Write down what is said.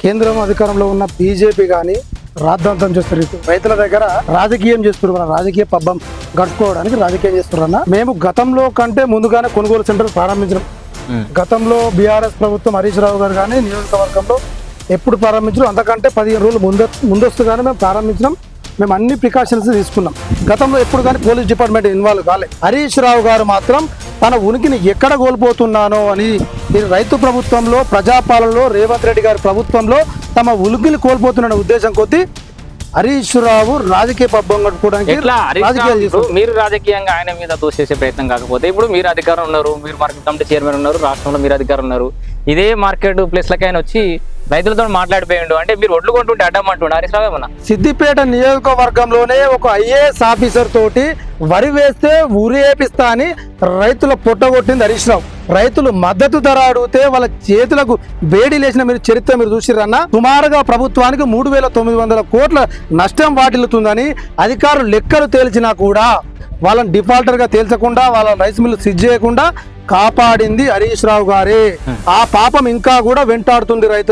కేంద్రం అధికారంలో ఉన్న బీజేపీ కానీ రాద్ధాంతం చేస్తారు. రైతుల దగ్గర రాజకీయం చేస్తున్నారు. రాజకీయ పబ్బం గడుపుకోవడానికి రాజకీయం చేస్తున్నారన్న. మేము గతంలో కంటే ముందుగానే కొనుగోలు సెంటర్ ప్రారంభించడం. గతంలో బీఆర్ఎస్ ప్రభుత్వం హరీష్ రావు గారు కానీ నియోజకవర్గంలో ఎప్పుడు ప్రారంభించడం అంతకంటే 15 రోజులు ముందస్తుగానే మేము ప్రారంభించడం. మేము అన్ని ప్రికాషన్స్ తీసుకున్నాం. గతంలో ఎప్పుడు కానీ పోలీస్ డిపార్ట్మెంట్ ఇన్వాల్వ్ కాలే. హరీష్ రావు గారు మాత్రం తన ఉనికిని ఎక్కడ కోల్పోతున్నానో అని ఈ రైతు ప్రభుత్వంలో, ప్రజాపాలనలో, రేవంత్ రెడ్డి గారి ప్రభుత్వంలో తమ ఉనికిని కోల్పోతున్న ఉద్దేశం కొద్దీ హరీష్ రావు రాజకీయ పబ్బం కట్టుకోవడానికి రాజకీయాలు చేస్తారు. మీరు రాజకీయంగా ఆయన మీద దోషేసే ప్రయత్నం కాకపోతే ఇప్పుడు మీరు అధికారం ఉన్నారు, మీరు మార్కెట్ కమిటీ చైర్మన్ ఉన్నారు, రాష్ట్రంలో మీరు అధికారం ఉన్నారు. ఇదే మార్కెట్ ప్లేస్లకైనా వచ్చి రైతులతో మాట్లాడిపోయిండు అంటే మీరు ఒడ్లు కొంటుంటే అడ్డమంటుండే హరీష్ రావు ఏమన్నా? సిద్దిపేట నియోజకవర్గంలోనే ఒక ఐఏఎస్ ఆఫీసర్ తోటి వరి వేస్తే ఉరి వేపిస్తా అని రైతుల పొట్టగొట్టింది హరీష్ రావు. రైతులు మద్దతు ధర అడిగితే వాళ్ళ చేతులకు వేడి లేచిన మీరు చరిత్ర మీరు చూసిరన్నా. సుమారుగా ప్రభుత్వానికి 3,900 కోట్ల నష్టం వాటిల్లుతుందని అధికారులు లెక్కలు తేల్చినా కూడా వాళ్ళని డిఫాల్టర్ గా తేల్చకుండా, వాళ్ళ రైస్ మిల్లు సిజ్ చేయకుండా కాపాడింది హరీష్ రావు గారే. ఆ పాపం ఇంకా కూడా వెంటాడుతుంది రైతులు.